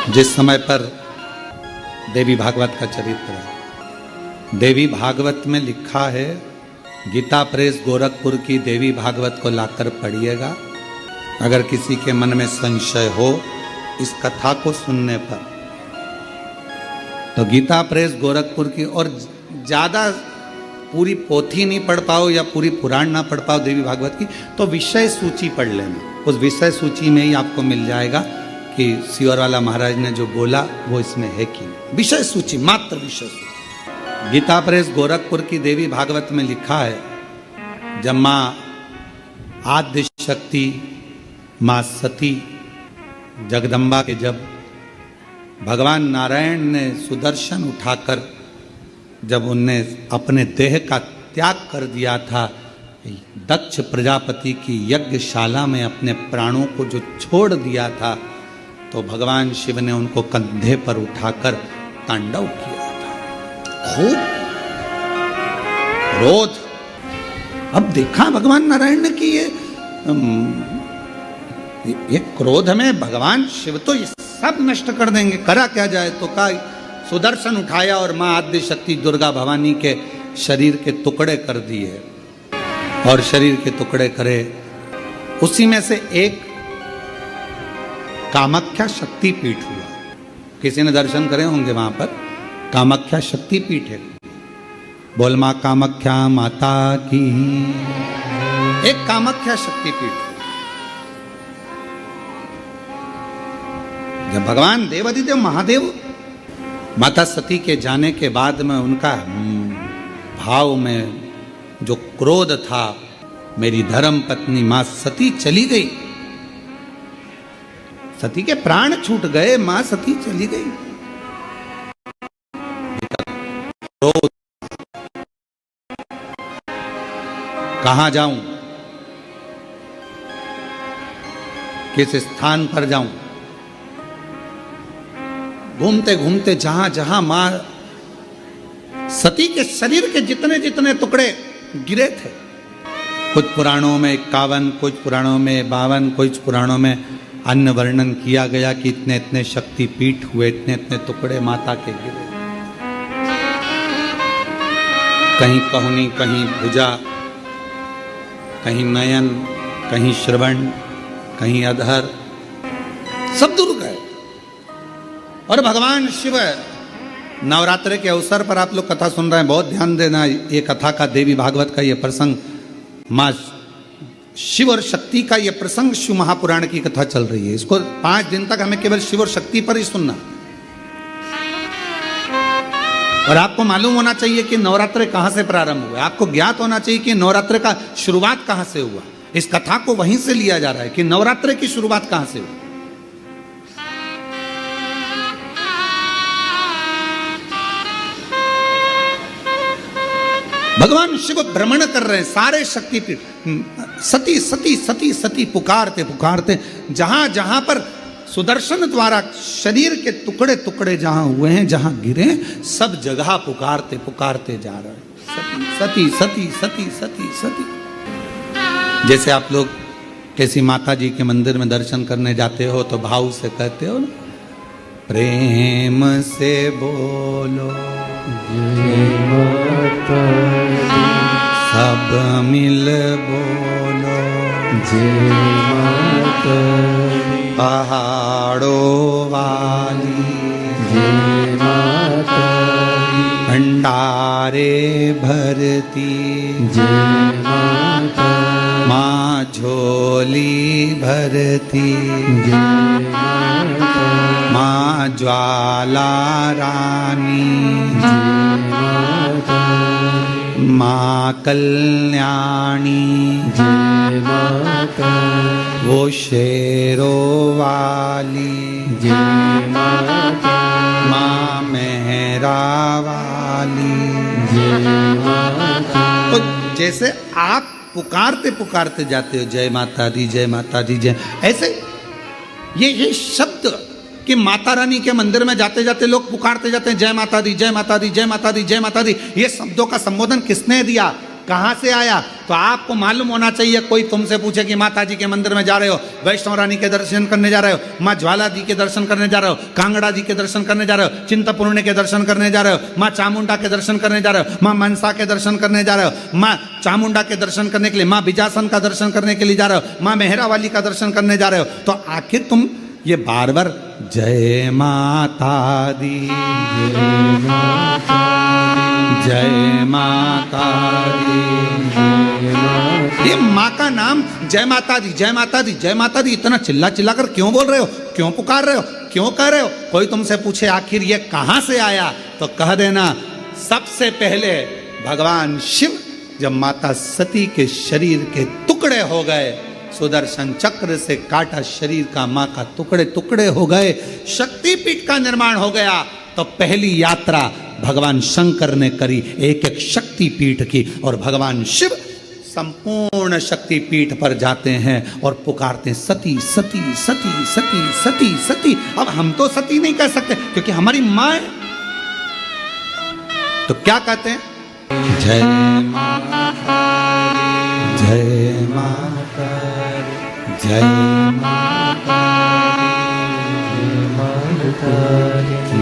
जिस समय पर देवी भागवत का चरित्र है, देवी भागवत में लिखा है, गीता प्रेस गोरखपुर की देवी भागवत को लाकर पढ़िएगा। अगर किसी के मन में संशय हो इस कथा को सुनने पर, तो गीता प्रेस गोरखपुर की, और ज़्यादा पूरी पोथी नहीं पढ़ पाओ या पूरी पुराण ना पढ़ पाओ देवी भागवत की, तो विषय सूची पढ़ लेना। उस विषय सूची में ही आपको मिल जाएगा कि सिवरवाला महाराज ने जो बोला वो इसमें है कि नहीं। विषय सूची, मात्र विषय सूची। गीता प्रेस गोरखपुर की देवी भागवत में लिखा है, जब माँ आद्य शक्ति, माँ सती जगदम्बा के जब भगवान नारायण ने सुदर्शन उठाकर जब उनने अपने देह का त्याग कर दिया था, दक्ष प्रजापति की यज्ञशाला में अपने प्राणों को जो छोड़ दिया था, तो भगवान शिव ने उनको कंधे पर उठाकर तांडव किया था। खूब क्रोध। अब देखा भगवान नारायण ने कि ये क्रोध में भगवान शिव तो ये सब नष्ट कर देंगे, करा क्या जाए। तो का सुदर्शन उठाया और मां आद्य शक्ति दुर्गा भवानी के शरीर के टुकड़े कर दिए, और शरीर के टुकड़े करे। उसी में से एक कामाख्या शक्तिपीठ हुआ। किसी ने दर्शन करे होंगे वहां पर, कामाख्या शक्तिपीठ है। बोल मां कामाख्या माता की। एक कामाख्या शक्तिपीठ। जब भगवान देवादिदेव महादेव माता सती के जाने के बाद में उनका भाव में जो क्रोध था, मेरी धर्म पत्नी मां सती चली गई, सती के प्राण छूट गए, मां सती चली गई। क्रोध, कहां जाऊं, किस स्थान पर जाऊं। घूमते घूमते जहां जहां मां सती के शरीर के जितने जितने टुकड़े गिरे थे, कुछ पुराणों में 51, कुछ पुराणों में 52, कुछ पुराणों में अन्य वर्णन किया गया कि इतने इतने शक्तिपीठ हुए, इतने इतने टुकड़े माता के गिरे। कहीं कहुनी, कहीं भुजा, कहीं नयन, कहीं श्रवण, कहीं अधर, सब दूर गए। और भगवान शिव, नवरात्र के अवसर पर आप लोग कथा सुन रहे हैं, बहुत ध्यान देना। ये कथा का, देवी भागवत का ये प्रसंग, माँ शिव और शक्ति का ये प्रसंग शिव महापुराण की कथा चल रही है। इसको 5 दिन तक हमें केवल शिव और शक्ति पर ही सुनना। और आपको मालूम होना चाहिए कि नवरात्र कहां से प्रारंभ हुआ। आपको ज्ञात होना चाहिए कि नवरात्र का शुरुआत कहां से हुआ। इस कथा को वहीं से लिया जा रहा है कि नवरात्र की शुरुआत कहां से हुई। भगवान शिव भ्रमण कर रहे हैं सारे शक्तिपीठ। सती सती सती सती पुकारते पुकारते, जहां जहां पर सुदर्शन द्वारा शरीर के टुकड़े टुकड़े जहां हुए हैं, जहां गिरे, सब जगह पुकारते पुकारते जा रहे हैं, सती सती सती सती सती। जैसे आप लोग किसी माता जी के मंदिर में दर्शन करने जाते हो तो भाव से कहते हो ना, प्रेम से बोलो सब मिल बोलो जय माता, पहाड़ों वाली जय माता, भंडारे भरती जय माता, माँ झोली भरती जय माता, माँ ज्वाला रानी जय माता, माँ कल्याणी जय माता, वो शेरों वाली जय माता, माँ मेहरा वाली जय माता। तो जैसे आप पुकारते पुकारते जाते हो, जय माता दी जय माता दी जय, ऐसे ये शब्द कि माता रानी के मंदिर में जाते जाते लोग पुकारते जाते हैं, जय माता दी जय माता दी जय माता दी जय माता दी। ये शब्दों का संबोधन किसने दिया? कहाँ से आया? तो आपको मालूम होना चाहिए। कोई तुमसे पूछे कि माता जी के मंदिर में जा रहे हो, वैष्णो रानी के दर्शन करने जा रहे हो, माँ ज्वाला जी के दर्शन करने जा रहे हो, कांगड़ा जी के दर्शन करने जा रहे हो, चिंतपूर्णी के दर्शन करने जा रहे हो, माँ चामुंडा के दर्शन करने जा रहे हो, माँ मनसा के दर्शन करने जा रहे हो, माँ चामुंडा के दर्शन करने के लिए, माँ बिजासन का दर्शन करने के लिए जा रहे हो, माँ मेहरा वाली का दर्शन करने जा रहे हो, तो आखिर तुम ये बार बार जय माता दी, जय माता दी, ये माँ का नाम जय माता दी, जय माता दी, जय माता दी इतना चिल्ला चिल्ला कर क्यों बोल रहे हो, क्यों पुकार रहे हो, क्यों कह रहे हो? कोई तुमसे पूछे आखिर ये कहाँ से आया, तो कह देना सबसे पहले भगवान शिव जब माता सती के शरीर के टुकड़े हो गए, सुदर्शन चक्र से काटा शरीर का मां का टुकड़े टुकड़े हो गए, शक्तिपीठ का निर्माण हो गया, तो पहली यात्रा भगवान शंकर ने करी एक एक शक्तिपीठ की, और भगवान शिव संपूर्ण शक्तिपीठ पर जाते हैं और पुकारते हैं सती सती सती सती सती सती। अब हम तो सती नहीं कह सकते क्योंकि हमारी मां है, तो क्या कहते हैं? जय माता जय माता जय माता,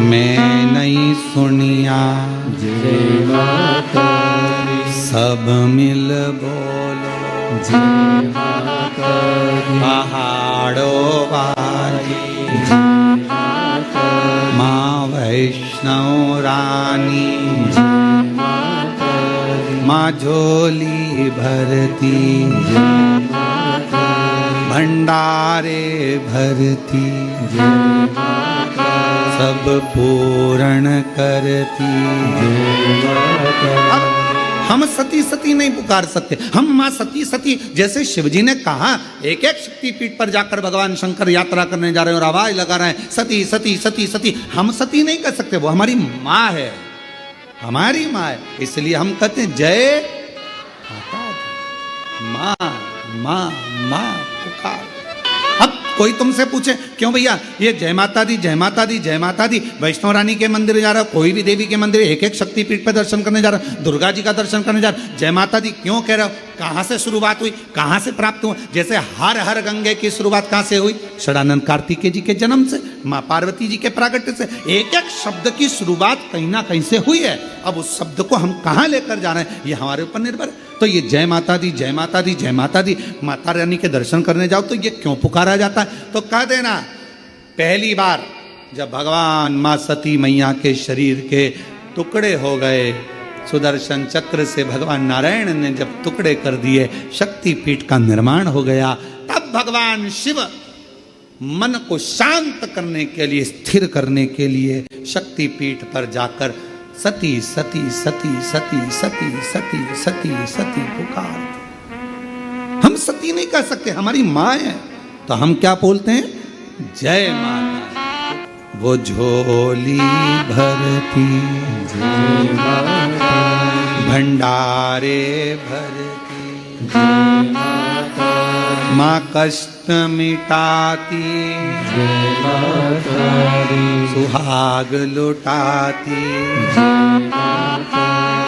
मैं नहीं सुनिया जय माता, सब मिल बोलो जय माता, पहाड़ों वाली जय माता, माँ वैष्णो रानी जय माता, माँ झोली भरती जय माता, भंडारे भरती जय माता, सब पूर्ण करती जय माता। हम सती सती नहीं पुकार सकते, हम माँ सती सती, जैसे शिवजी ने कहा एक एक शक्तिपीठ पर जाकर भगवान शंकर यात्रा करने जा रहे हैं और आवाज लगा रहे हैं सती सती सती सती, हम सती नहीं कर सकते, वो हमारी माँ है, हमारी माँ है, इसलिए हम कहते हैं जय माता दी, माँ माँ माँ पुकार। अब कोई तुमसे पूछे क्यों भैया ये जय माता दी जय माता दी जय माता दी, वैष्णो रानी के मंदिर जा रहा हो, कोई भी देवी के मंदिर एक एक शक्तिपीठ पर दर्शन करने जा रहा हो, दुर्गा जी का दर्शन करने जा रहा हो, जय माता दी क्यों कह रहे हो? कहाँ से शुरुआत हुई, कहाँ से प्राप्त हुआ? जैसे हर हर गंगे की शुरुआत कहाँ से हुई? षडानंद कार्तिकेय जी के जन्म से, माँ पार्वती जी के प्रागट्य से। एक एक शब्द की शुरुआत कहीं ना कहीं से हुई है, अब उस शब्द को हम कहाँ लेकर जा रहे हैं ये हमारे ऊपर निर्भर है। तो ये जय माता दी जय माता दी जय माता दी, माता रानी के दर्शन करने जाओ तो ये क्यों पुकारा जाता है? तो कह देना पहली बार जब भगवान माँ सती मैया के शरीर के टुकड़े हो गए, सुदर्शन चक्र से भगवान नारायण ने जब टुकड़े कर दिए, शक्तिपीठ का निर्माण हो गया, तब भगवान शिव मन को शांत करने के लिए, स्थिर करने के लिए शक्तिपीठ पर जाकर सती सती सती सती सती सती सती सती पुकार। हम सती नहीं कह सकते, हमारी माँ है, तो हम क्या बोलते हैं? जय माता। वो झोली भरती जय माता, भंडारे भरती जय माता, माँ कष्ट मिटाती जय माता, सुहाग लुटाती जय माता,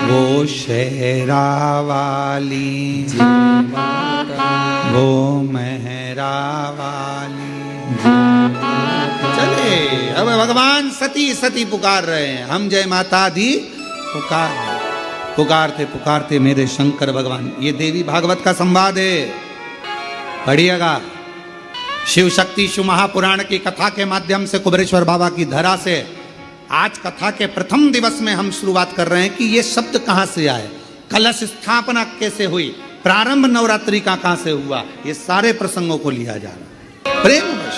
वो शेरा वाली जय माता, वो मेहरा वाली जय माता। चले अब भगवान सती सती पुकार रहे हैं, हम जय माता दी पुकारते पुकारते मेरे शंकर भगवान। ये देवी भागवत का संवाद है, पढ़िएगा। शिव शक्ति शिव महापुराण की कथा के माध्यम से कुबेरेश्वर बाबा की धरा से आज कथा के प्रथम दिवस में हम शुरुआत कर रहे हैं कि ये शब्द कहाँ से आए, कलश स्थापना कैसे हुई, प्रारंभ नवरात्रि का कहाँ से हुआ, ये सारे प्रसंगों को लिया जा रहा है प्रेमवश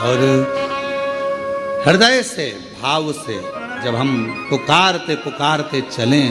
और हृदय से, भाव से। जब हम पुकारते पुकारते चलें